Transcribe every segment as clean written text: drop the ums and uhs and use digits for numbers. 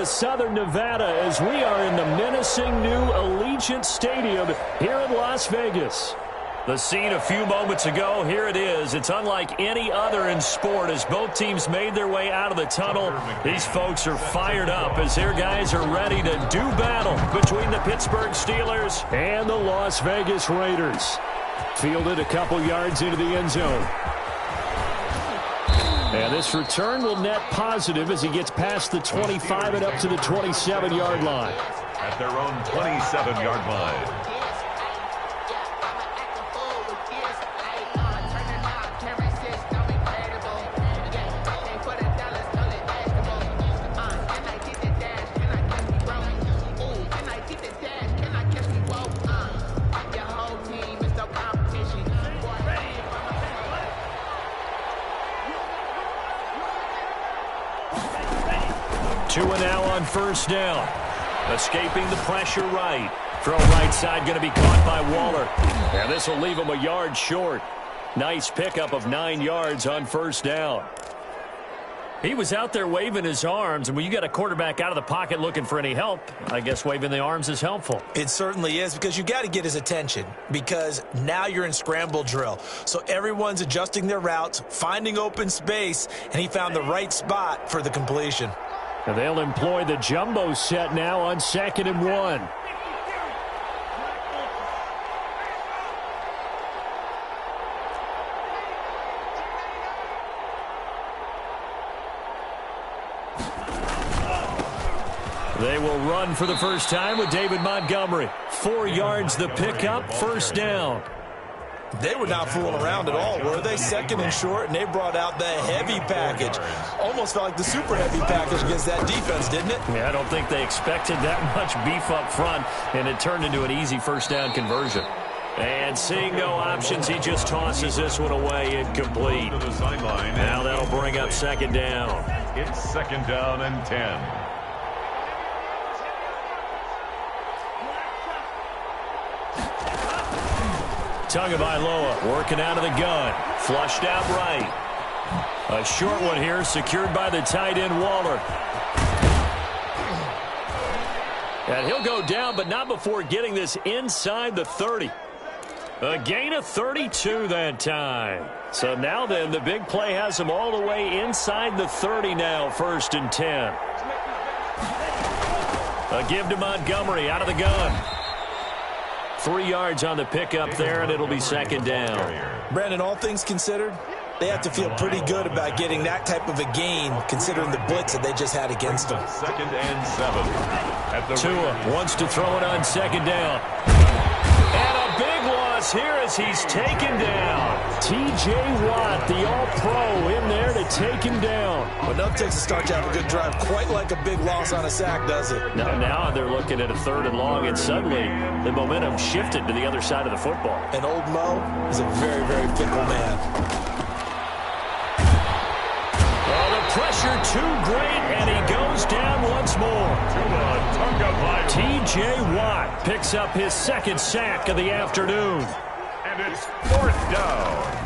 to Southern Nevada as we are in the menacing new Allegiant Stadium here in Las Vegas. The scene a few moments ago, here it is. It's unlike any other in sport as both teams made their way out of the tunnel. These folks are fired up as their guys are ready to do battle between the Pittsburgh Steelers and the Las Vegas Raiders. Fielded a couple yards into the end zone. And this return will net positive as he gets past the 25 and up to the 27-yard line. At their own 27-yard line. Two and now on first down. Escaping the pressure right. Throw right side going to be caught by Waller. And this will leave him a yard short. Nice pickup of 9 yards on first down. He was out there waving his arms, and when you got a quarterback out of the pocket looking for any help, I guess waving the arms is helpful. It certainly is, because you got to get his attention, because now you're in scramble drill. So everyone's adjusting their routes, finding open space, and he found the right spot for the completion. And they'll employ the jumbo set now on 2nd and 1. They will run for the first time with David Montgomery. 4 yards the pickup, first down. They were not fooling around at all, were they? 2nd and short, and they brought out the heavy package. Almost felt like the super heavy package against that defense, didn't it? Yeah, I don't think they expected that much beef up front, and it turned into an easy first down conversion. And seeing no options, he just tosses this one away, incomplete. Now that'll bring up 2nd down. It's 2nd down and 10. Tagovailoa working out of the gun. Flushed out right. A short one here secured by the tight end Waller. And he'll go down, but not before getting this inside the 30. A gain of 32 that time. So now then, the big play has him all the way inside the 30 now, 1st and 10. A give to Montgomery out of the gun. 3 yards on the pickup there, and it'll be 2nd down. Brandon, all things considered, they have to feel pretty good about getting that type of a gain, considering the blitz that they just had against them. 2nd and 7. Tua wants to throw it on 2nd down. And a big loss here as he's taken down. T.J. Watt, the all-pro, in there to take him down. But nothing takes a start to have a good drive quite like a big loss on a sack, does it? Now they're looking at a 3rd and long, and suddenly the momentum shifted to the other side of the football. And old Mo is a very, very fickle man. Pressure too great, and he goes down once more. T.J. Watt picks up his 2nd sack of the afternoon. And it's 4th down.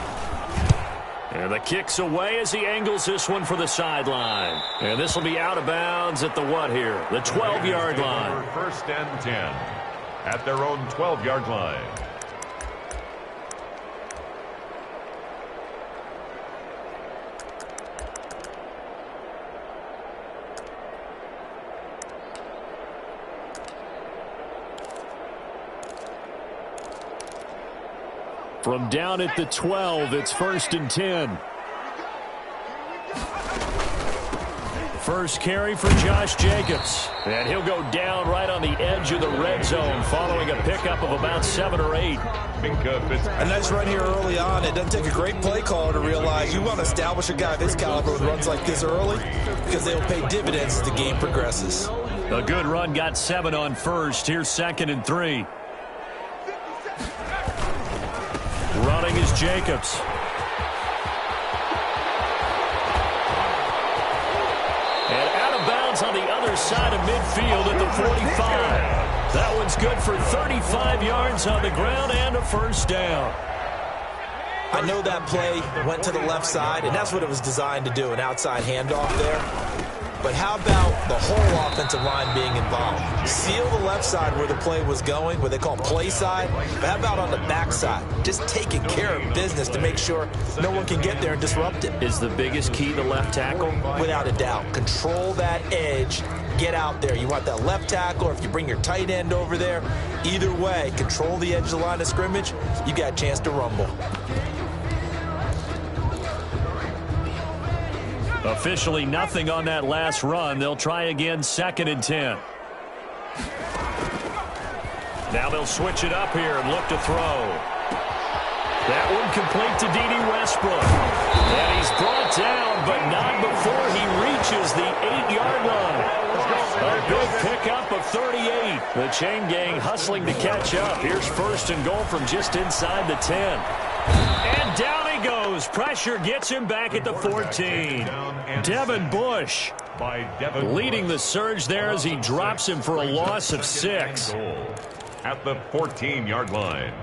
And the kick's away as he angles this one for the sideline. And this will be out of bounds at the what here? The 12-yard line. 1st and 10 at their own 12-yard line. From down at the 12, it's 1st and 10. First carry for Josh Jacobs. And he'll go down right on the edge of the red zone following a pickup of about 7 or 8. A nice run here early on. It doesn't take a great play caller to realize you want to establish a guy of his caliber with runs like this early because they'll pay dividends as the game progresses. A good run got 7 on first. Here's 2nd and 3. Running is Jacobs. And out of bounds on the other side of midfield at the 45. That one's good for 35 yards on the ground and a first down. I know that play went to the left side, and that's what it was designed to do, an outside handoff there. but how about the whole offensive line being involved? Seal the left side where the play was going, what they call play side, but how about on the back side? Just taking care of business to make sure no one can get there and disrupt it. Is the biggest key the left tackle? Without a doubt. Control that edge. Get out there. You want that left tackle, or if you bring your tight end over there, either way, control the edge of the line of scrimmage, you got a chance to rumble. Officially nothing on that last run. They'll try again, 2nd and 10. Now they'll switch it up here and look to throw. That one complete to D.D. Westbrook. And he's brought down, but not before he reaches the 8-yard line. A big pickup of 38. The chain gang hustling to catch up. Here's 1st and goal from just inside the 10. And down he goes. Pressure gets him back at the 14. Devin Bush leading the surge there as he drops him for a loss of 6. At the 14-yard line.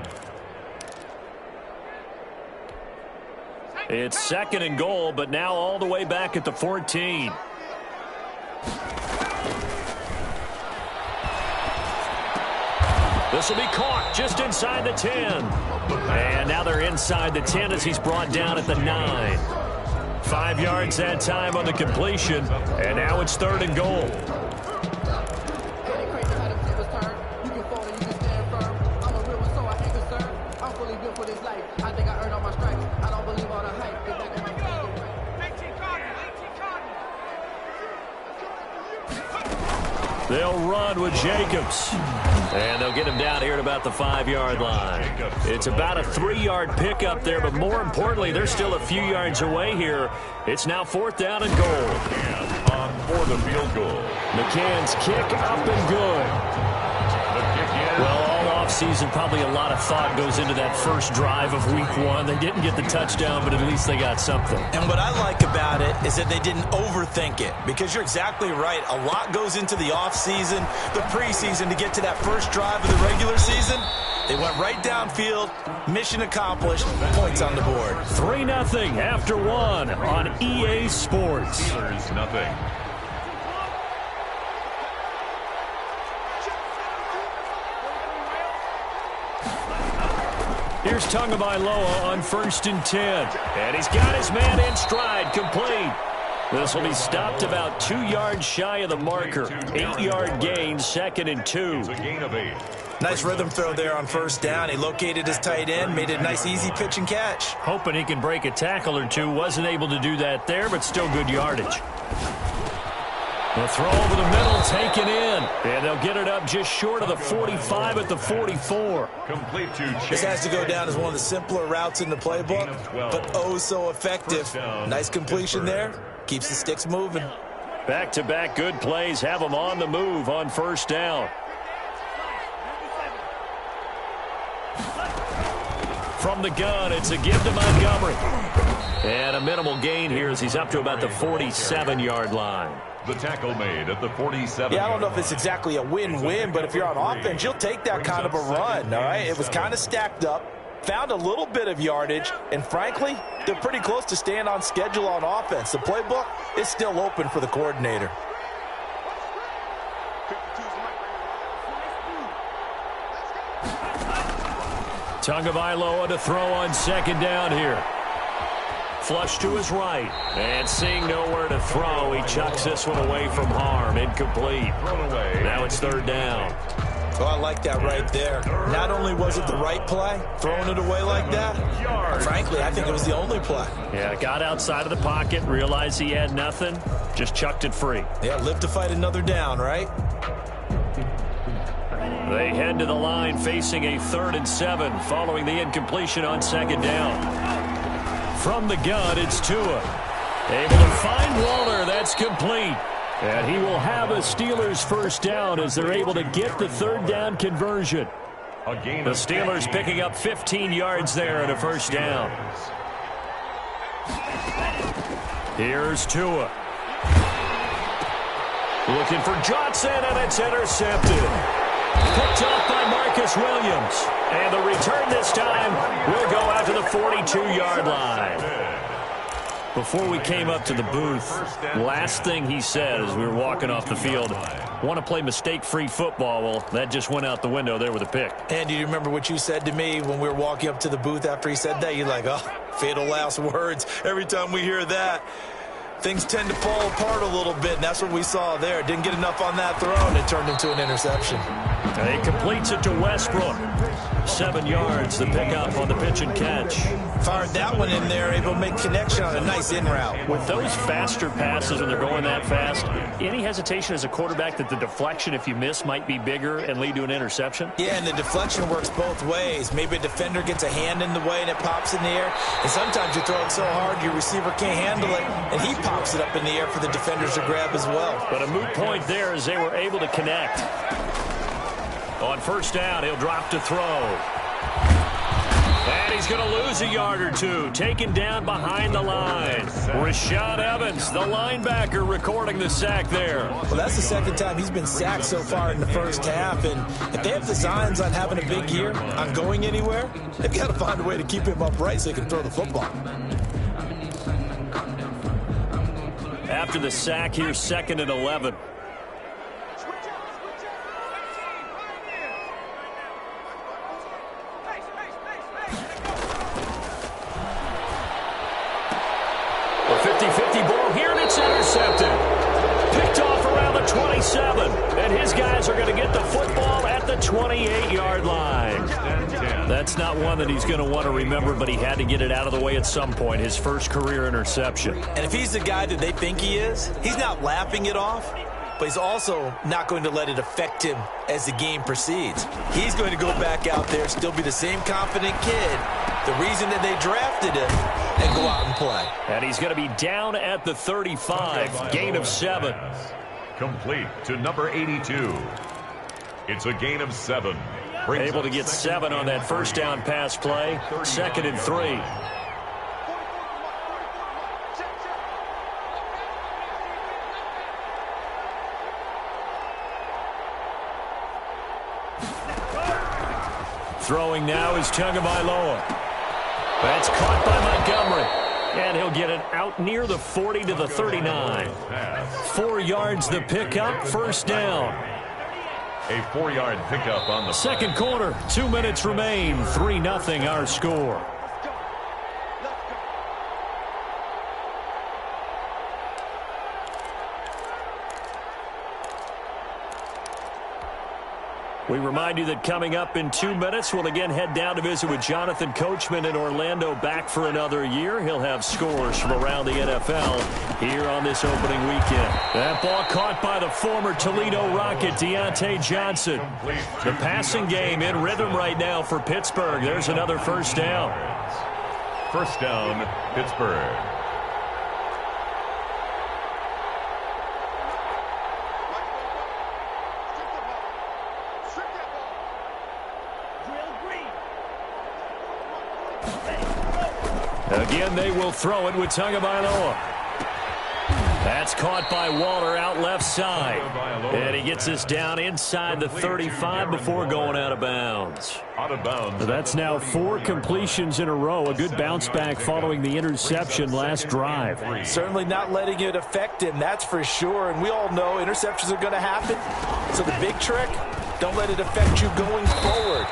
It's 2nd and goal, but now all the way back at the 14. This will be caught just inside the 10. And now they're inside the 10 as he's brought down at the 9. 5 yards that time on the completion, and now it's 3rd and goal. They'll run with Jacobs. And they'll get him down here at about the 5-yard line. It's about a 3-yard pickup there, but more importantly, they're still a few yards away here. It's now 4th down and goal. On for the field goal. McCann's kick up and good. Well, all offseason, probably a lot of thought goes into that first drive of Week 1. They didn't get the touchdown, but at least they got something. And what I like about it is that they didn't overthink it, because you're exactly right. A lot goes into the offseason, the preseason, to get to that first drive of the regular season. They went right downfield, mission accomplished, points on the board. 3-0 after 1 on EA Sports. Steelers nothing. Here's Tagovailoa on 1st and 10. And he's got his man in stride, complete. This will be stopped about 2 yards shy of the marker. 8-yard gain, 2nd and 2. It's a gain of 8. Nice rhythm throw there on 1st down. He located his tight end, made it a nice, easy pitch and catch. Hoping he can break a tackle or two. Wasn't able to do that there, but still good yardage. The throw over the middle, taken in. And they'll get it up just short of the 45 at the 44. Complete to Chase. This has to go down as one of the simpler routes in the playbook, but oh so effective. Nice completion there. Keeps the sticks moving. Back-to-back good plays have them on the move on 1st down. From the gun, it's a give to Montgomery. And a minimal gain here as he's up to about the 47-yard line. The tackle made at the 47. Yeah, I don't know if it's exactly a win-win, but if you're on offense, you'll take that kind of a run, all right? It was kind of stacked up, found a little bit of yardage, and frankly, they're pretty close to staying on schedule on offense. The playbook is still open for the coordinator. Tagovailoa to throw on 2nd down here. Flush to his right. And seeing nowhere to throw, he chucks this one away from harm. Incomplete. Now it's 3rd down. Oh, I like that right there. Not only was it the right play, throwing it away like that, frankly, I think it was the only play. Yeah, got outside of the pocket, realized he had nothing, just chucked it free. Yeah, live to fight another down, right? They head to the line facing a 3rd and 7 following the incompletion on 2nd down. From the gun, it's Tua. Able to find Waller. That's complete. And he will have a Steelers 1st down as they're able to get the 3rd down conversion. The Steelers picking up 15 yards there and a 1st down. Here's Tua. Looking for Johnson, and it's intercepted. Picked off by Marcus Williams. And the return this time will go out to the 42-yard line. Before we came up to the booth, last thing he said as we were walking off the field, want to play mistake-free football. Well, that just went out the window there with a pick. And do you remember what you said to me when we were walking up to the booth after he said that? You're like, oh, fatal last words. Every time we hear that, things tend to fall apart a little bit, and that's what we saw there. Didn't get enough on that throw, and it turned into an interception. He completes it to Westbrook. 7 yards, the pickup on the pitch and catch. Fired that one in there, able to make connection on a nice in route. With those faster passes when they're going that fast, any hesitation as a quarterback that the deflection, if you miss, might be bigger and lead to an interception? Yeah, and the deflection works both ways. Maybe a defender gets a hand in the way and it pops in the air. And sometimes you throw it so hard your receiver can't handle it, and he pops it up in the air for the defenders to grab as well. But a moot point there as they were able to connect. On first down, he'll drop to throw. And he's going to lose a yard or two. Taken down behind the line. Rashad Evans, the linebacker, recording the sack there. Well, that's the second time he's been sacked so far in the first half. And if they have designs on having a big year, on going anywhere, they've got to find a way to keep him upright so he can throw the football. After the sack, here's 2nd and 11. A 50-50 ball here, and it's intercepted. Picked off around the 27, and his guys are going to get the football at the 28-yard line. That's not one that he's going to want to remember, but he had to get it out of the way at some point, his first career interception. And if he's the guy that they think he is, he's not laughing it off, but he's also not going to let it affect him as the game proceeds. He's going to go back out there, still be the same confident kid, the reason that they drafted him, and go out and play. And he's going to be down at the 35, gain of 7. Complete to number 82. It's a gain of 7. Able to get 7 on that first down pass play. 2nd and 3. Throwing now is Tagovailoa. That's caught by Montgomery. And he'll get it out near the 40 to the 39. 4 yards the pickup, first down. A 4-yard pickup on the second quarter. 2 minutes remain. 3-0 our score. We remind you that coming up in 2 minutes, we'll again head down to visit with Jonathan Coachman in Orlando, back for another year. He'll have scores from around the NFL here on this opening weekend. That ball caught by the former Toledo Rocket, Deontay Johnson. The passing game in rhythm right now for Pittsburgh. There's another first down. First down, Pittsburgh. Again, they will throw it with Tagovailoa. That's caught by Waller out left side. And he gets us down inside the 35 before going out of bounds. That's now 4 completions in a row. A good bounce back following the interception last drive. Certainly not letting it affect him, that's for sure. And we all know interceptions are going to happen. So the big trick, don't let it affect you going forward.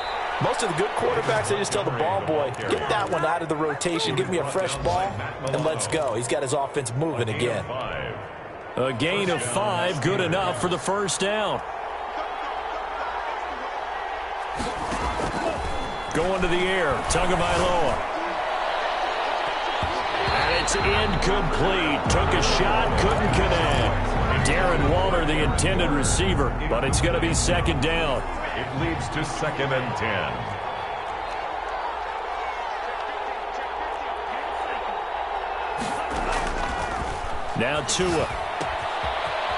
Most of the good quarterbacks, they just tell the ball boy, get that one out of the rotation, give me a fresh ball, and let's go. He's got his offense moving again. A gain of 5, good enough for the first down. Going to the air, Tagovailoa. And it's incomplete. Took a shot, couldn't connect. Darren Waller, the intended receiver, but it's going to be second down. It leads to 2nd and 10. Now Tua.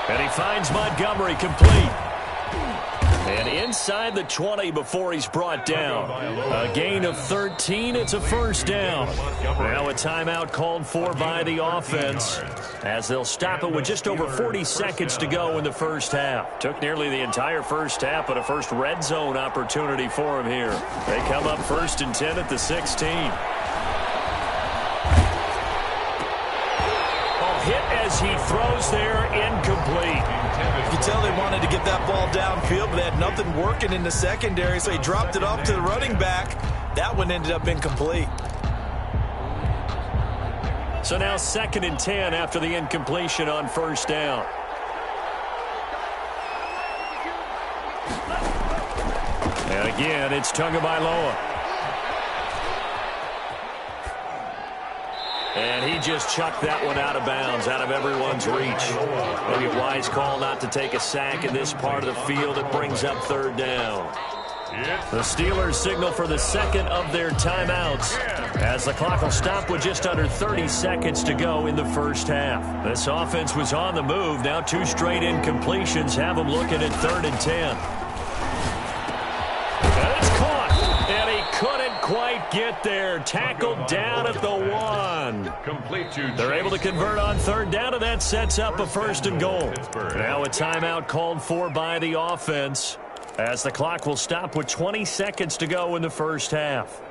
And he finds Montgomery complete. And inside the 20 before he's brought down. A gain of 13. It's a first down. Now a timeout called for by the offense, as they'll stop it with just over 40 seconds to go in the first half. Took nearly the entire first half, but a first red zone opportunity for him here. They come up 1st and 10 at the 16. as he throws there, incomplete. You can tell they wanted to get that ball downfield, but they had nothing working in the secondary, so he dropped it off to the running back. That one ended up incomplete. So now 2nd and 10 after the incompletion on first down. And again, it's Tagovailoa. And he just chucked that one out of bounds, out of everyone's reach. Maybe a wise call not to take a sack in this part of the field. It brings up 3rd down. The Steelers signal for the 2nd of their timeouts as the clock will stop with just under 30 seconds to go in the first half. This offense was on the move. Now 2 straight incompletions have them looking at 3rd and 10. And it's caught. And he couldn't quite get there. Tackled down at the 1. They're able to convert on 3rd down, and that sets up a 1st and goal. Now a timeout called for by the offense, as the clock will stop with 20 seconds to go in the first half.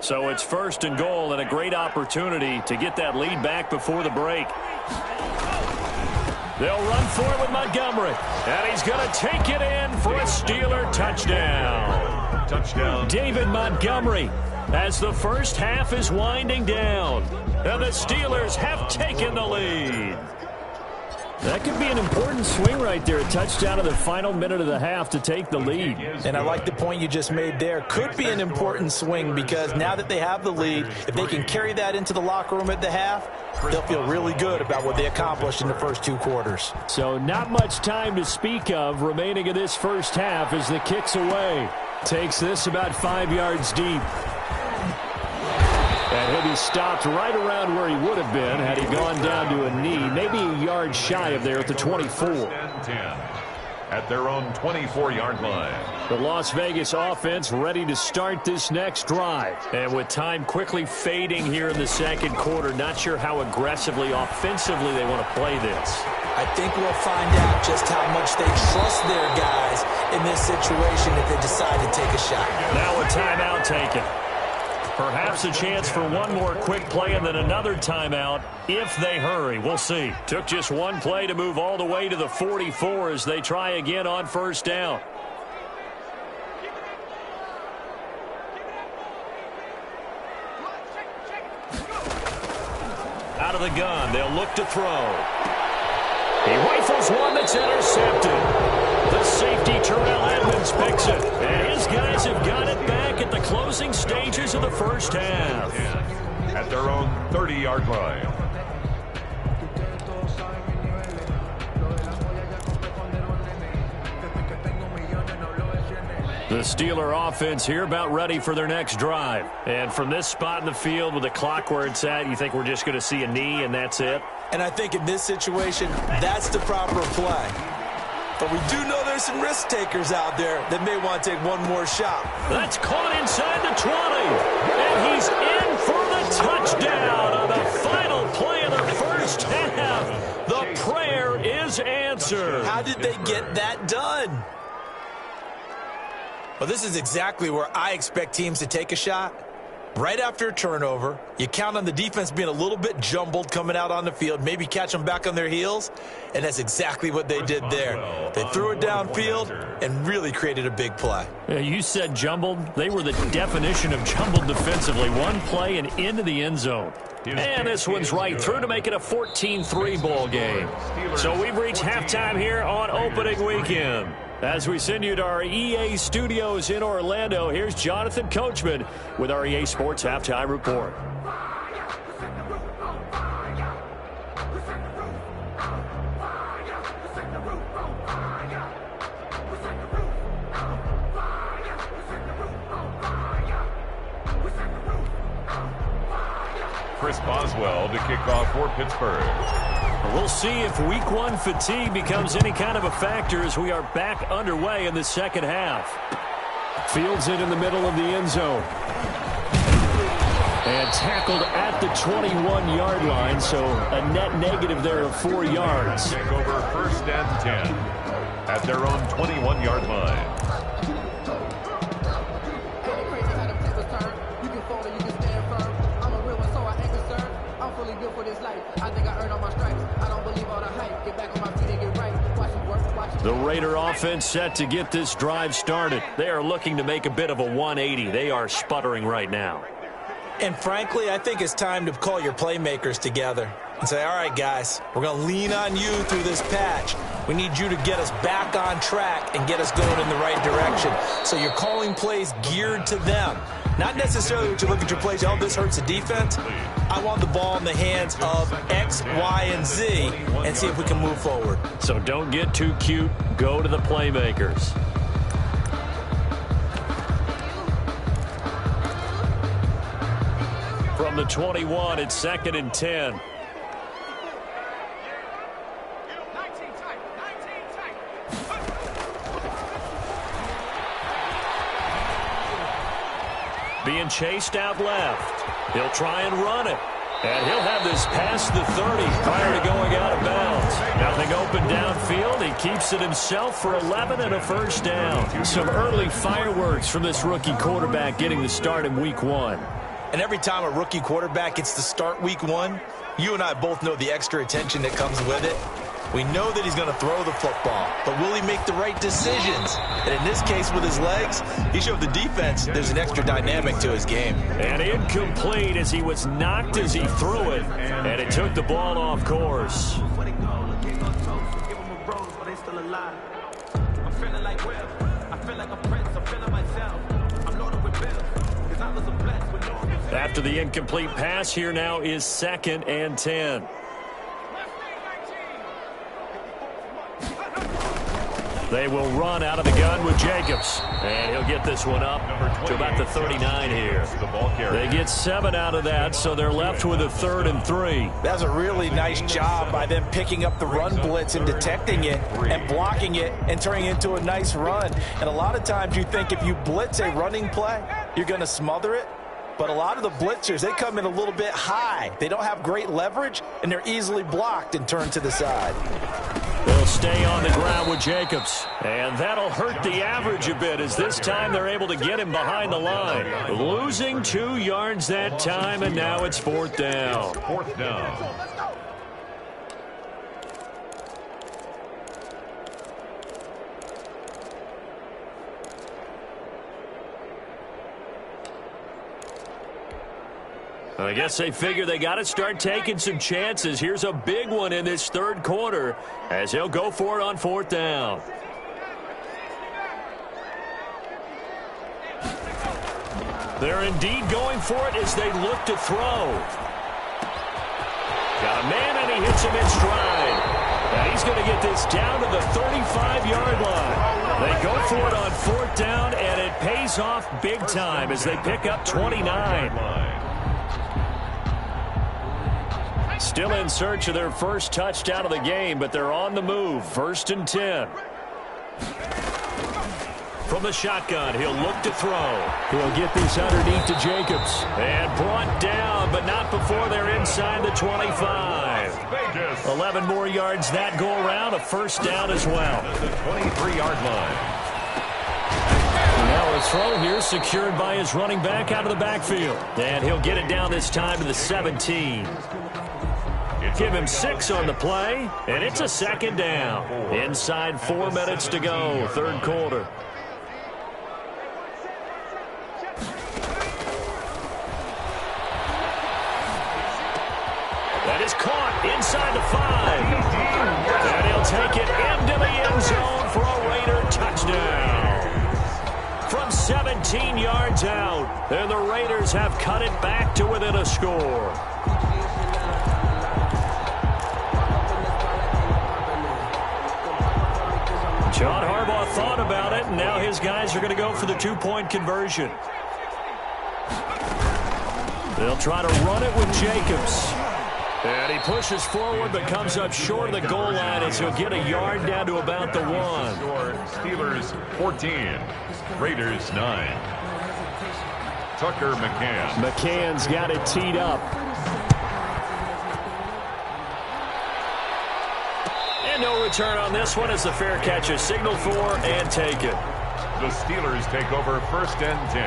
So it's 1st and goal, and a great opportunity to get that lead back before the break. They'll run for it with Montgomery. And he's going to take it in for a Steeler touchdown. David Montgomery, as the first half is winding down. And the Steelers have taken the lead. That could be an important swing right there. A touchdown in the final minute of the half to take the lead. And I like the point you just made there. Could be an important swing because now that they have the lead, if they can carry that into the locker room at the half, they'll feel really good about what they accomplished in the first 2 quarters. So not much time to speak of remaining in this first half as the kick's away. Takes this about 5 yards deep. And he'll be stopped right around where he would have been had he gone down to a knee, maybe a yard shy of there at the 24. At their own 24-yard line. The Las Vegas offense ready to start this next drive. And with time quickly fading here in the 2nd quarter, not sure how aggressively, offensively they want to play this. I think we'll find out just how much they trust their guys in this situation if they decide to take a shot. Now a timeout taken. Perhaps a chance for one more quick play and then another timeout if they hurry. We'll see. Took just one play to move all the way to the 44 as they try again on first down. Out of the gun, they'll look to throw. He rifles one that's intercepted. The safety, Terrell Edmonds, picks it. And his guys have got it back at the closing stages of the first half. At their own 30-yard line. The Steeler offense here about ready for their next drive. And from this spot in the field with the clock where it's at, you think we're just going to see a knee and that's it? And I think in this situation, that's the proper play. But we do know there's some risk takers out there that may want to take one more shot. That's caught inside the 20. And he's in for the touchdown on the final play of the first half. The prayer is answered. How did they get that done? Well, this is exactly where I expect teams to take a shot. Right after a turnover, you count on the defense being a little bit jumbled coming out on the field, maybe catch them back on their heels, and that's exactly what they did there. They threw it downfield and really created a big play. Yeah, you said jumbled. They were the definition of jumbled defensively. One play and into the end zone. And this one's right through to make it a 14-3 ball game. So we've reached halftime here on opening weekend. As we send you to our EA studios in Orlando, here's Jonathan Coachman with our EA Sports Halftime Report. Chris Boswell to kick off for Pittsburgh. We'll see if Week 1 fatigue becomes any kind of a factor as we are back underway in the second half. Fields it in the middle of the end zone. And tackled at the 21-yard line, so a net negative there of 4 yards. Take over 1st and 10 at their own 21-yard line. The Raider offense set to get this drive started. They are looking to make a bit of a 180. They are sputtering right now. And frankly, I think it's time to call your playmakers together and say, all right, guys, we're going to lean on you through this patch. We need you to get us back on track and get us going in the right direction. So you're calling plays geared to them. Not necessarily what you look at your plays, oh, this hurts the defense. I want the ball in the hands of X, Y, and Z and see if we can move forward. So don't get too cute. Go to the playmakers. From the 21, it's 2nd and 10. Being chased out left. He'll try and run it. And he'll have this past the 30 prior to going out of bounds. Nothing open downfield. He keeps it himself for 11 and a first down. Some early fireworks from this rookie quarterback getting the start in Week 1. And every time a rookie quarterback gets to start Week 1, you and I both know the extra attention that comes with it. We know that he's going to throw the football, but will he make the right decisions? And in this case, with his legs, he showed the defense there's an extra dynamic to his game. And incomplete as he was knocked as he threw it, and it took the ball off course. After the incomplete pass, here now is 2nd and 10. They will run out of the gun with Jacobs. And he'll get this one up to about the 39 here. They get 7 out of that, so they're left with a 3rd and 3. That's a really nice job by them picking up the run blitz and detecting it and blocking it and turning it into a nice run. And a lot of times you think if you blitz a running play, you're going to smother it. But a lot of the blitzers, they come in a little bit high. They don't have great leverage, and they're easily blocked and turned to the side. They'll stay on the ground with Jacobs. And that'll hurt the average a bit as this time they're able to get him behind the line. Losing 2 yards that time, and now it's 4th down. 4th down. I guess they figure they got to start taking some chances. Here's a big one in this 3rd quarter as he'll go for it on 4th down. They're indeed going for it as they look to throw. Got a man, and he hits him in stride. And he's going to get this down to the 35-yard line. They go for it on 4th down, and it pays off big time as they pick up 29. Still in search of their first touchdown of the game, but they're on the move. 1st and 10. From the shotgun, he'll look to throw. He'll get this underneath to Jacobs. And brought down, but not before they're inside the 25. 11 more yards that go around, a first down as well. The 23-yard line. Now a throw here secured by his running back out of the backfield. And he'll get it down this time to the 17. Give him 6 on the play, and it's a 2nd down. Inside 4 minutes to go, 3rd quarter. That is caught inside the 5. And he'll take it into the end zone for a Raider touchdown. From 17 yards out, and the Raiders have cut it back to within a score. John Harbaugh thought about it, and now his guys are going to go for the 2-point conversion. They'll try to run it with Jacobs. And he pushes forward but comes up short of the goal line as he'll get a yard down to about the 1. Steelers 14, Raiders 9. Tucker McCann. McCann's got it teed up. And no return on this one as the fair catch is signaled for and taken. The Steelers take over 1st and 10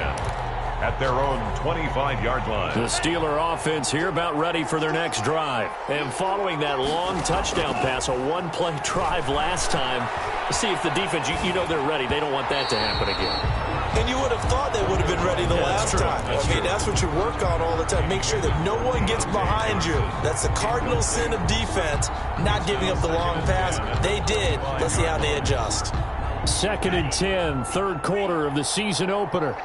at their own 25-yard line. The Steeler offense here about ready for their next drive. And following that long touchdown pass, a one-play drive last time, see if the defense, you know they're ready. They don't want that to happen again. And you would have thought they would have been ready the last time. That's what you work on all the time. Make sure that no one gets behind you. That's the cardinal sin of defense, not giving up the long pass. They did. Let's see how they adjust. 2nd and 10, third quarter of the season opener.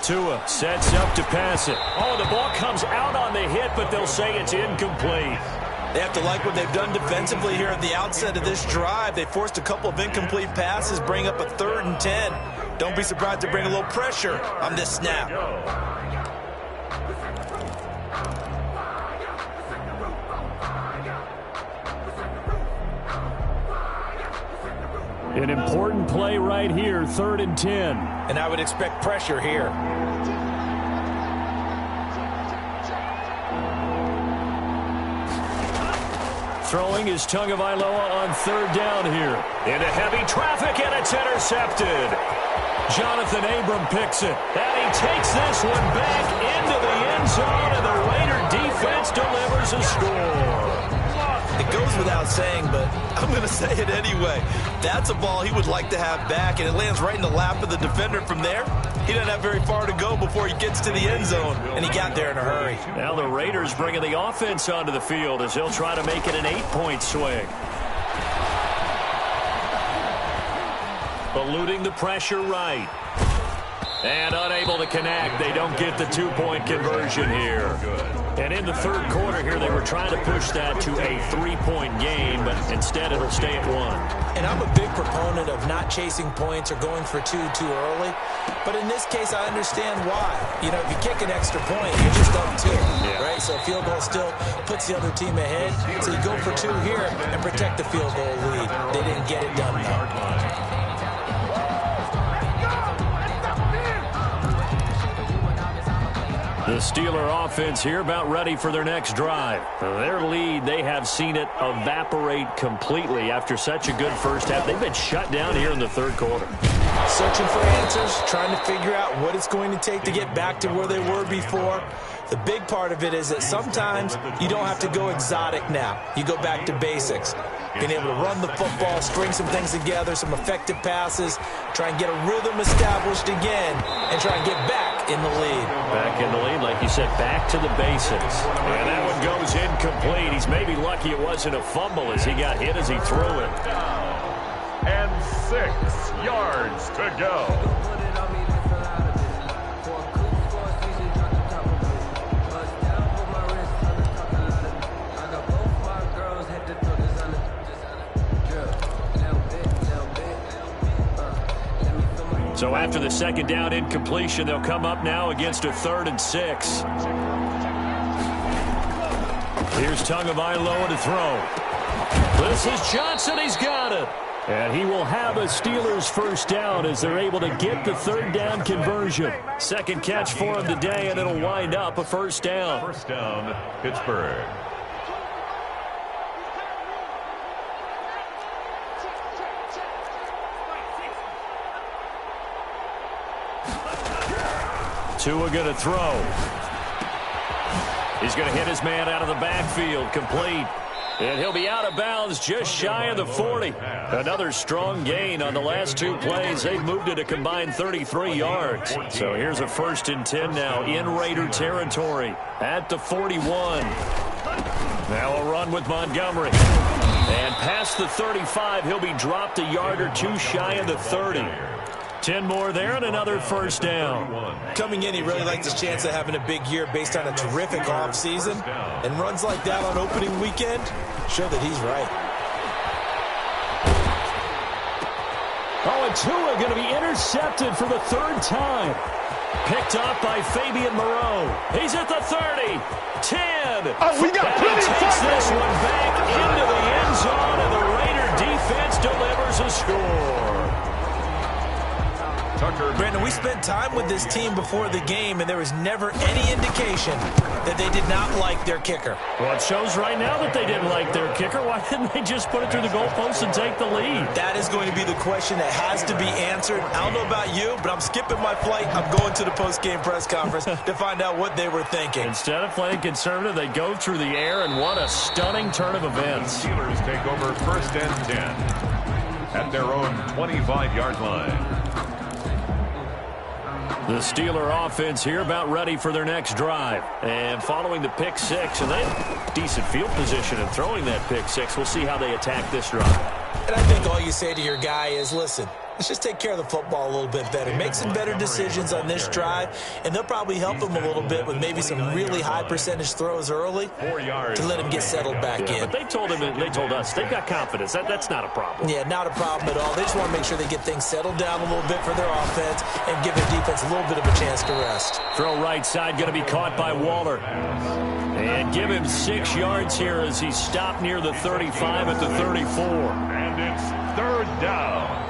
Tua sets up to pass it. Oh, the ball comes out on the hit, but they'll say it's incomplete. They have to like what they've done defensively here at the outset of this drive. They forced a couple of incomplete passes, bring up a 3rd and 10. Don't be surprised to bring a little pressure on this snap. An important play right here, 3rd and 10. And I would expect pressure here. Throwing is Tagovailoa on 3rd down here. Into heavy traffic, and it's intercepted. Jonathan Abram picks it. And he takes this one back into the end zone, and the Raider defense delivers a score. It goes without saying, but I'm going to say it anyway. That's a ball he would like to have back, and it lands right in the lap of the defender from there. He doesn't have very far to go before he gets to the end zone, and he got there in a hurry. Now the Raiders bringing the offense onto the field as they'll try to make it an 8-point swing. Eluding the pressure right. And unable to connect. They don't get the 2-point conversion here. And in the third quarter here, they were trying to push that to a 3-point game, but instead it'll stay at 1. And I'm a big proponent of not chasing points or going for two too early. But in this case, I understand why. You know, if you kick an extra point, you're just up 2, right? So a field goal still puts the other team ahead. So you go for 2 here and protect the field goal lead. They didn't get it done, though. The Steeler offense here about ready for their next drive. Their lead, they have seen it evaporate completely after such a good first half. They've been shut down here in the third quarter. Searching for answers, trying to figure out what it's going to take to get back to where they were before. The big part of it is that sometimes you don't have to go exotic now. You go back to basics. Being able to run the football, string some things together, some effective passes, try and get a rhythm established again, and try and get back in the lead. Back in the lead, like you said, back to the basics. And that one goes incomplete. He's maybe lucky it wasn't a fumble as he got hit as he threw it. And 6 yards to go. So after the second down incompletion, they'll come up now against a 3rd and 6. Here's Tagovailoa to throw. This is Johnson. He's got it. And he will have a Steelers first down as they're able to get the 3rd down conversion. Second catch for him today, and it'll wind up a first down. First down, Pittsburgh. Tua going to throw. He's going to hit his man out of the backfield, complete. And he'll be out of bounds just shy of the 40. Another strong gain on the last 2 plays. They've moved it a combined 33 yards. So here's a 1st and 10 now in Raider territory at the 41. Now a run with Montgomery. And past the 35, he'll be dropped a yard or 2 shy of the 30. 10 more there and another first down. Coming in, he really likes his chance of having a big year based on a terrific offseason. And runs like that on opening weekend show that he's right. Oh, and Tua going to be intercepted for the 3rd time. Picked off by Fabian Moreau. He's at the 30, 10. Oh, we got plenty of takes this one back into the end zone, and the Raider defense delivers a score. Brandon, we spent time with this team before the game, and there was never any indication that they did not like their kicker. Well, it shows right now that they didn't like their kicker. Why didn't they just put it through the goalpost and take the lead? That is going to be the question that has to be answered. I don't know about you, but I'm skipping my flight. I'm going to the post-game press conference to find out what they were thinking. Instead of playing conservative, they go through the air, and what a stunning turn of events. The Steelers take over 1st and 10 at their own 25-yard line. The Steeler offense here about ready for their next drive. And following the pick six, and they have decent field position in throwing that pick six. We'll see how they attack this drive. And I think all you say to your guy is, listen, let's just take care of the football a little bit better. Make some better decisions on this drive, and they'll probably help him a little bit with maybe some really high percentage throws early to let him get settled back in. But they told us they've got confidence. That's not a problem. Yeah, not a problem at all. They just want to make sure they get things settled down a little bit for their offense and give their defense a little bit of a chance to rest. Throw right side, going to be caught by Waller. And give him 6 yards here as he stopped near the 35 at the 34. And it's 3rd down.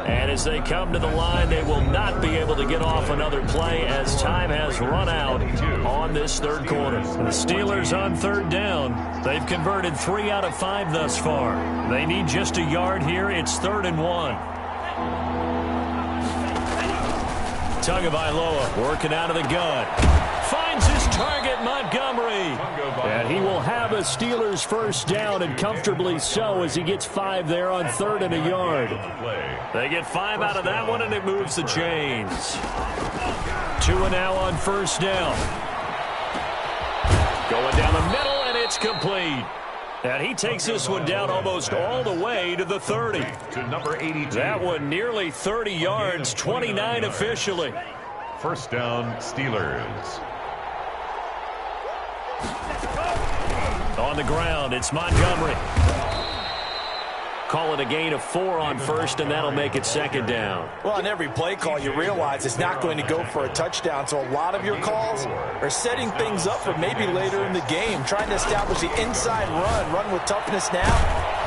And as they come to the line, they will not be able to get off another play as time has run out on this 3rd quarter. The Steelers on 3rd down. They've converted 3 out of 5 thus far. They need just a yard here. It's 3rd and 1. Tagovailoa working out of the gun. Finds his target, Montgomery. And he will have a Steelers 1st down, and comfortably so, as he gets 5 there on 3rd and a yard. They get 5 out of that one, and it moves the chains. 2 now on 1st down. Going down the middle, and it's complete. And he takes this one down almost all the way to the 30. To number 82. That one nearly 30 yards, 29 officially. 1st down, Steelers. On the ground, it's Montgomery. Call it a gain of 4 on 1st, and that'll make it 2nd down. Well, on every play call, you realize it's not going to go for a touchdown, so a lot of your calls are setting things up for maybe later in the game, trying to establish the inside run with toughness now,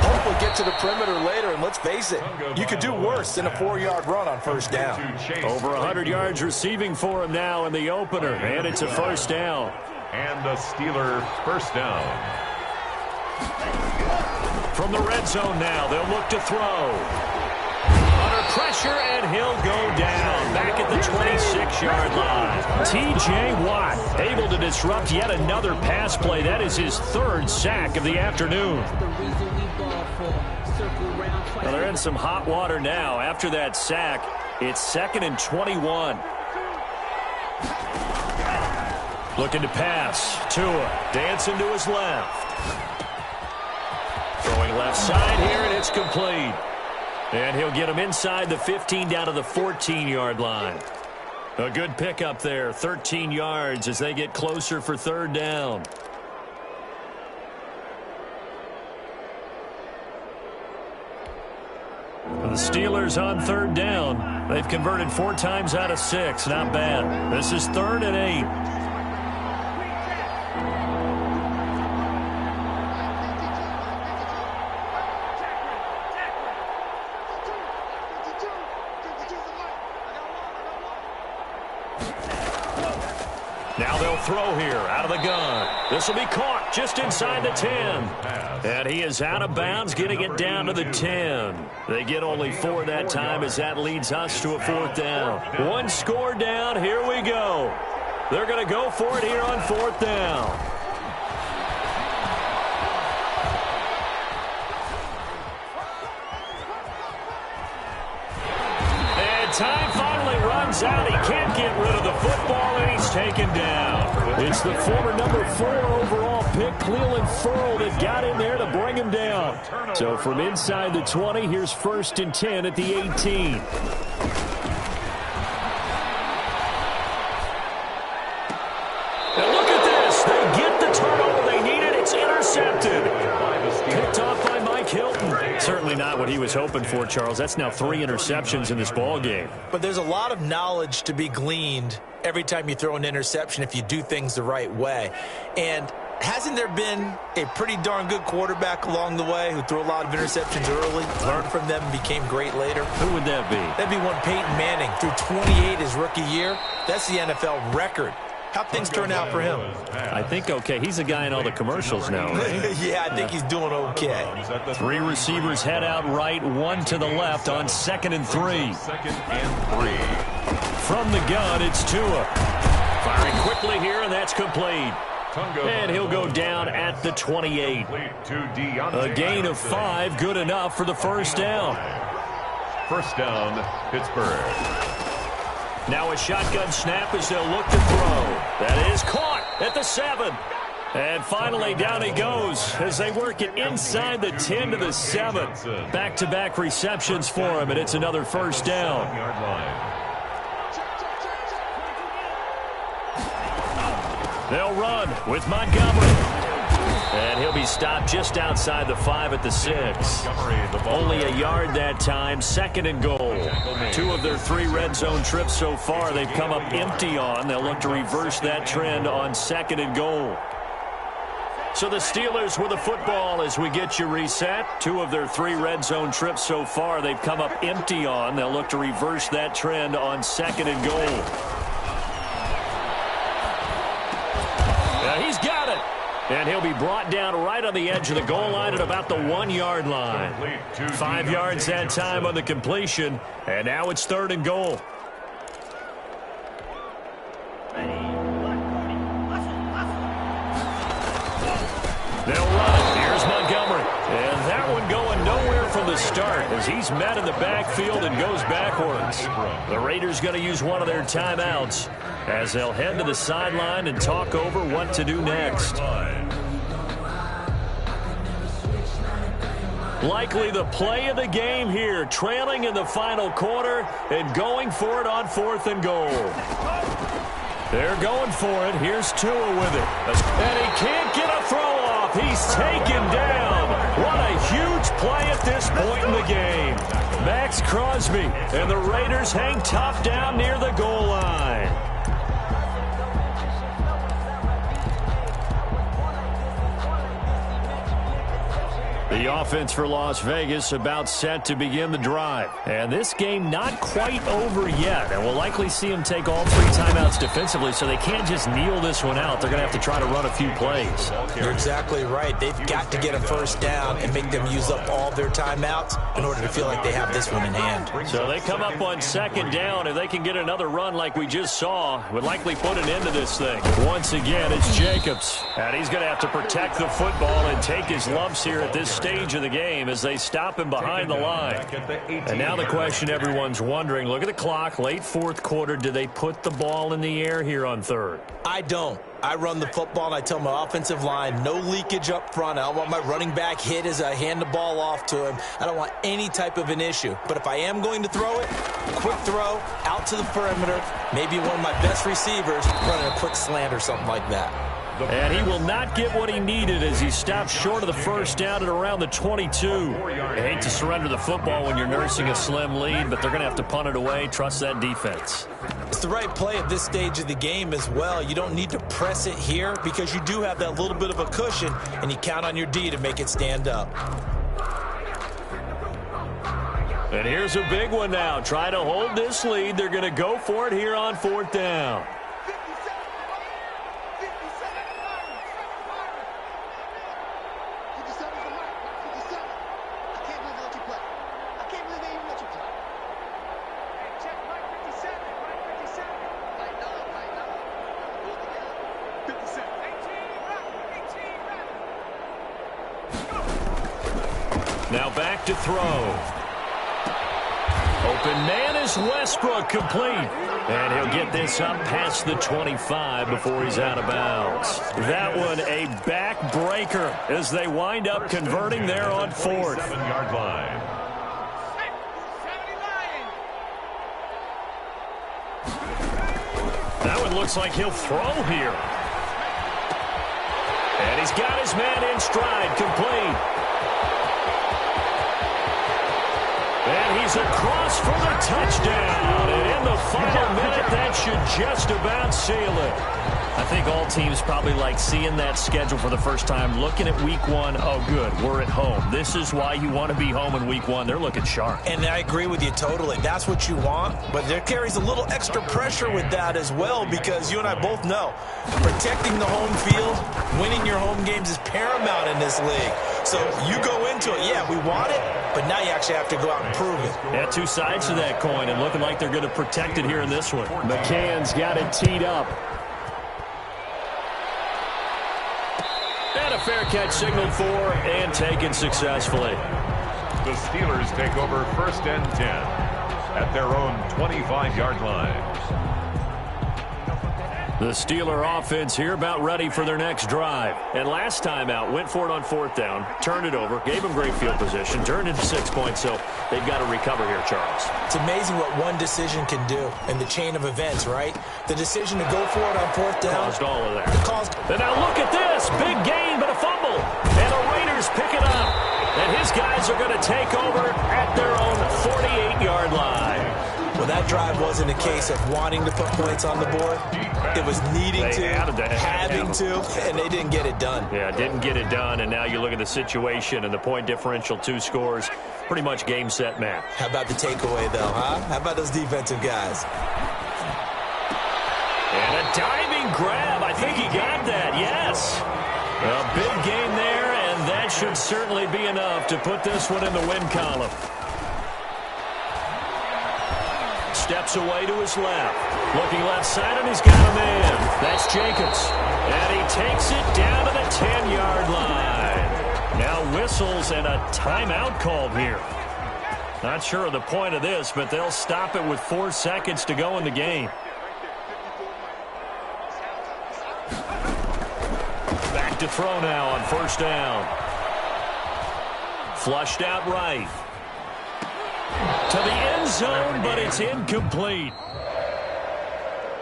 hopefully get to the perimeter later, and let's face it, you could do worse than a 4-yard run on 1st down. Over 100 yards receiving for him now in the opener, and it's a 1st down. And the Steelers 1st down. From the red zone now, they'll look to throw. Under pressure, and he'll go down. Back at the 26-yard line. T.J. Watt able to disrupt yet another pass play. That is his 3rd sack of the afternoon. Well, they're in some hot water now. After that sack, it's 2nd and 21. Looking to pass. Tua dancing to his left. Throwing left side here, and it's complete. And he'll get him inside the 15 down to the 14-yard line. A good pickup there, 13 yards as they get closer for 3rd down. For the Steelers on 3rd down, they've converted 4 times out of 6. Not bad. This is 3rd and 8. Now they'll throw here out of the gun. This will be caught just inside the 10. And he is out of bounds, getting it down to the 10. They get only 4 that time as that leads us to a 4th down. 1 score down. Here we go. They're going to go for it here on 4th down. And time finally runs out. He can't get rid of the football, and he's taken down. It's the former number 4 overall pick, Cleveland Ferrell, that got in there to bring him down. So from inside the 20, here's 1st and 10 at the 18. Now look at this. They get the turnover they needed. It's intercepted. Picked off by Mike Hilton. Certainly not what what he was hoping for, Charles. That's now 3 interceptions in this ball game. But there's a lot of knowledge to be gleaned every time you throw an interception if you do things the right way. And hasn't there been a pretty darn good quarterback along the way who threw a lot of interceptions early, learned from them, and became great later? Who would that be? That'd be one Peyton Manning. Threw 28 his rookie year. That's the NFL record. How'd things turn out for him? I think okay. He's a guy in all the commercials now, right? Yeah, I think he's doing okay. 3 receivers head out right, 1 to the left on 2nd and 3. From the gun, it's Tua. Firing quickly here, and that's complete. And he'll go down at the 28. A gain of 5, good enough for the first down. First down, Pittsburgh. Now a shotgun snap as they'll look to throw. That is caught at the 7. And finally down he goes as they work it inside the 10 to the 7. Back-to-back receptions for him, and it's another first down. They'll run with Montgomery. And he'll be stopped just outside the 5 at the 6. Only a yard that time, 2nd and goal. 2 of their 3 red zone trips so far they've come up empty on. They'll look to reverse that trend on 2nd and goal. So the Steelers with the football as we get you reset. 2 of their 3 red zone trips so far they've come up empty on. They'll look to reverse that trend on 2nd and goal. Now he's got it. And he'll be brought down right on the edge of the goal line at about the 1-yard line. 5 yards that time on the completion. And now it's 3rd and goal. They'll run. Here's Montgomery. And that one going nowhere from the start as he's met in the backfield and goes backwards. The Raiders going to use one of their timeouts as they'll head to the sideline and talk over what to do next. Likely the play of the game here, trailing in the final quarter and going for it on 4th and goal. They're going for it. Here's Tua with it. And he can't get a throw off. He's taken down. What a huge play at this point in the game. Max Crosby and the Raiders hang tough down near the goal line. The offense for Las Vegas about set to begin the drive. And this game not quite over yet. And we'll likely see them take all 3 timeouts defensively, so they can't just kneel this one out. They're going to have to try to run a few plays. You're exactly right. They've got to get a first down and make them use up all their timeouts in order to feel like they have this one in hand. So they come up on 2nd down. If they can get another run like we just saw, would likely put an end to this thing. Once again, it's Jacobs. And he's going to have to protect the football and take his lumps here at this stage of the game as they stop him behind the line. And now the question everyone's wondering, look at the clock, late 4th quarter, do they put the ball in the air here on 3rd? I don't. I run the football and I tell my offensive line, no leakage up front. I don't want my running back hit as I hand the ball off to him. I don't want any type of an issue. But if I am going to throw it, quick throw, out to the perimeter, maybe one of my best receivers running a quick slant or something like that. And he will not get what he needed as he stops short of the first down at around the 22. I hate to surrender the football when you're nursing a slim lead, but they're going to have to punt it away. Trust that defense. It's the right play at this stage of the game as well. You don't need to press it here because you do have that little bit of a cushion, and you count on your D to make it stand up. And here's a big one now. Try to hold this lead. They're going to go for it here on 4th down. Now back to throw. Open man is Westbrook, complete. And he'll get this up past the 25 before he's out of bounds. That one a backbreaker as they wind up converting there on 4th. 7-yard line. That one looks like he'll throw here. And he's got his man in stride, complete. He's across for the touchdown. And in the final minute, that should just about seal it. I think all teams probably like seeing that schedule for the first time, looking at Week 1. Oh, good, we're at home. This is why you want to be home in Week 1. They're looking sharp. And I agree with you totally. That's what you want, but there carries a little extra pressure with that as well, because you and I both know protecting the home field, winning your home games is paramount in this league. So you go into it, yeah, we want it, but now you actually have to go out and prove it. Yeah, two sides to that coin, and looking like they're going to protect it here in this one. McCann's got it teed up. And a fair catch signaled for and taken successfully. The Steelers take over 1st and 10 at their own 25-yard line. The Steeler offense here about ready for their next drive. And last time out, went for it on 4th down, turned it over, gave them great field position, turned into 6 points, so they've got to recover here, Charles. It's amazing what one decision can do in the chain of events, right? The decision to go for it on 4th down. Caused all of that. And now look at this. Big gain, but a fumble. And the Raiders pick it up. And his guys are going to take over at their own 48-yard line. Well, that drive wasn't a case of wanting to put points on the board. It was needing to, having to, and they didn't get it done. Yeah, didn't get it done, and now you look at the situation and the point differential, 2 scores, pretty much game, set, match. How about the takeaway, though, huh? How about those defensive guys? And a diving grab. I think he got that, yes. A big gain there, and that should certainly be enough to put this one in the win column. Steps away to his left. Looking left side, and he's got a man. That's Jacobs. And he takes it down to the 10-yard line. Now whistles and a timeout called here. Not sure of the point of this, but they'll stop it with 4 seconds to go in the game. Back to throw now on 1st down. Flushed out right. To the end zone, but it's incomplete.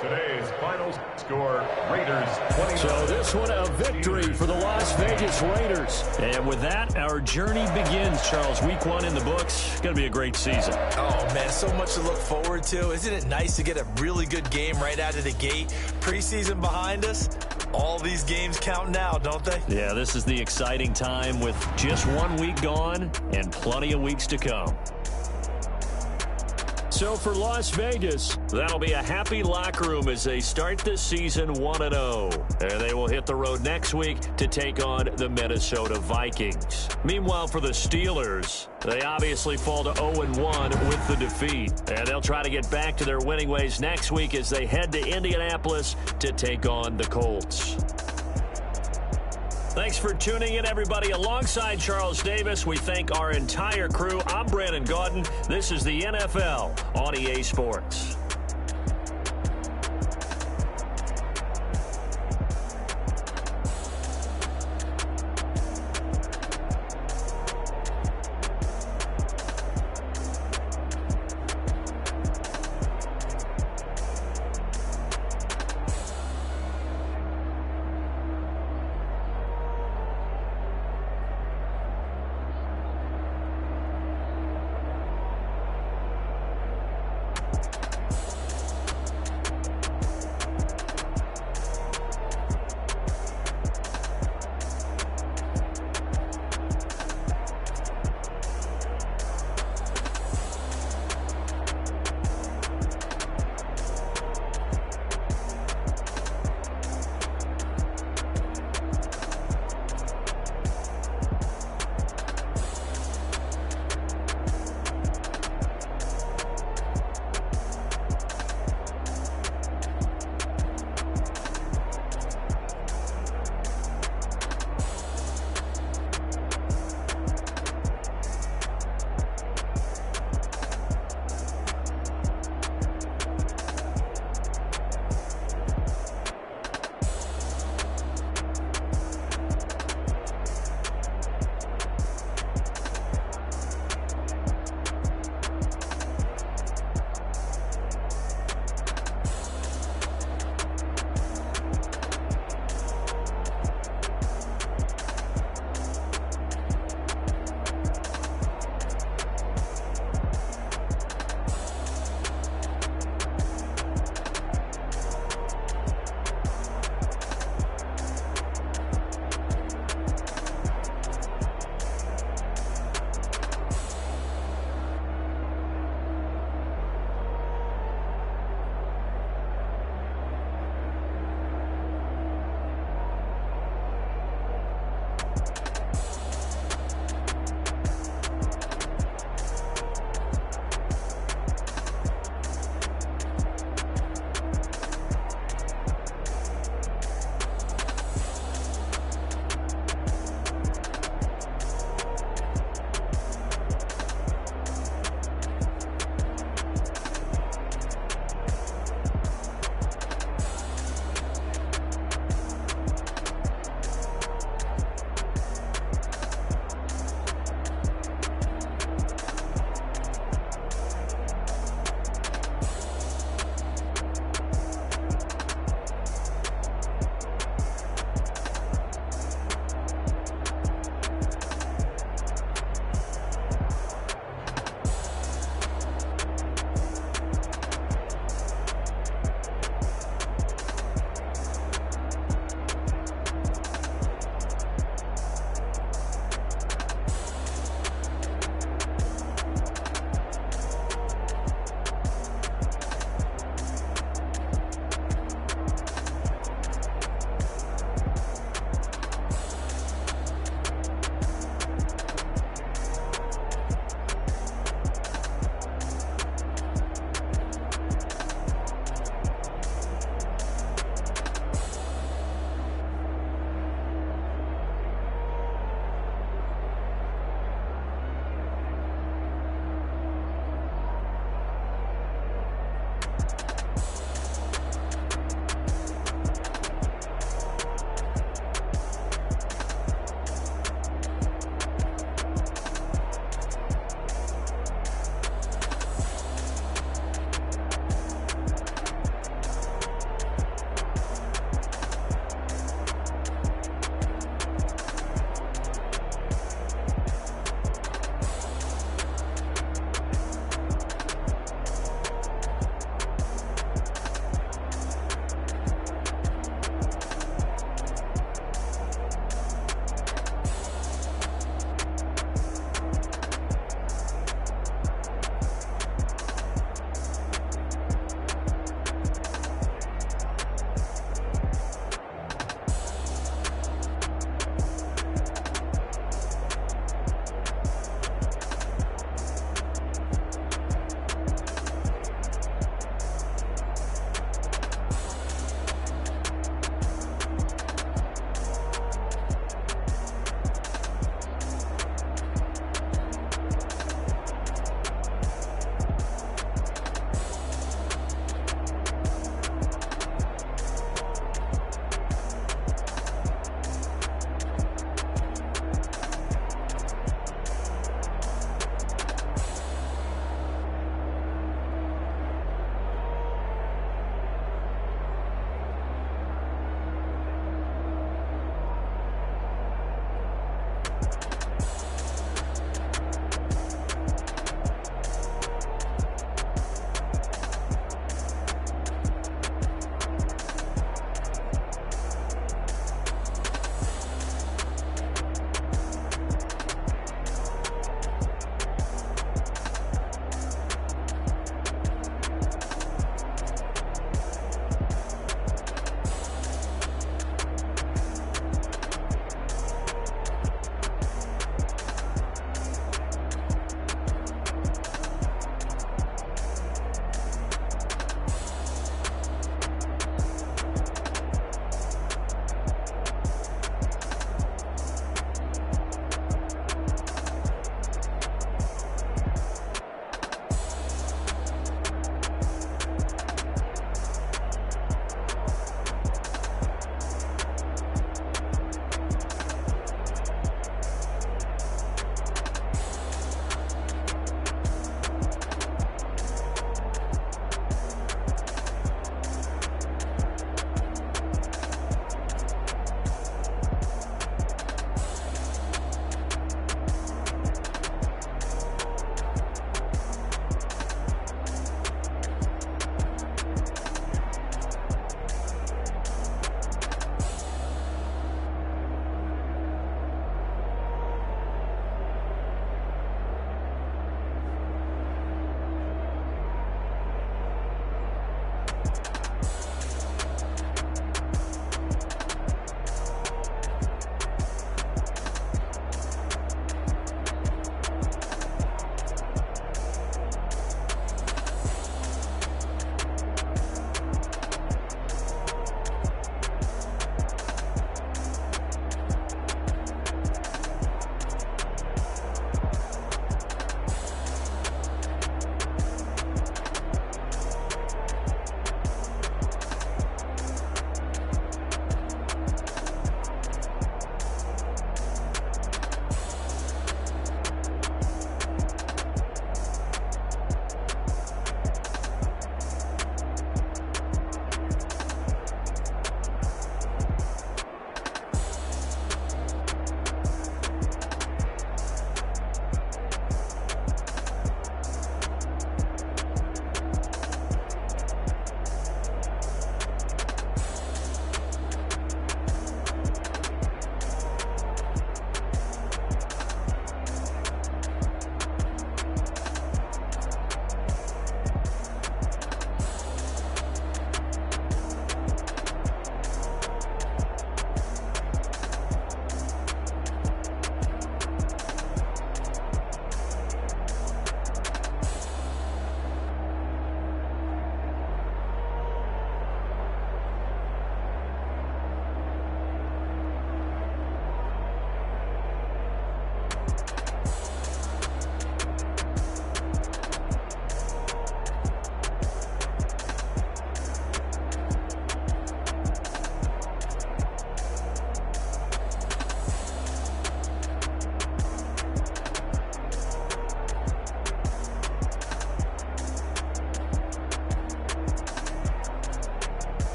Today's final score, Raiders 29. So this one a victory for the Las Vegas Raiders. And with that, our journey begins, Charles. Week 1 in the books. It's going to be a great season. Oh, man, so much to look forward to. Isn't it nice to get a really good game right out of the gate? Preseason behind us. All these games count now, don't they? Yeah, this is the exciting time with just 1 week gone and plenty of weeks to come. So for Las Vegas, that'll be a happy locker room as they start this season 1-0. And they will hit the road next week to take on the Minnesota Vikings. Meanwhile, for the Steelers, they obviously fall to 0-1 with the defeat. And they'll try to get back to their winning ways next week as they head to Indianapolis to take on the Colts. Thanks for tuning in, everybody. Alongside Charles Davis, we thank our entire crew. I'm Brandon Gaudin. This is the NFL on EA Sports.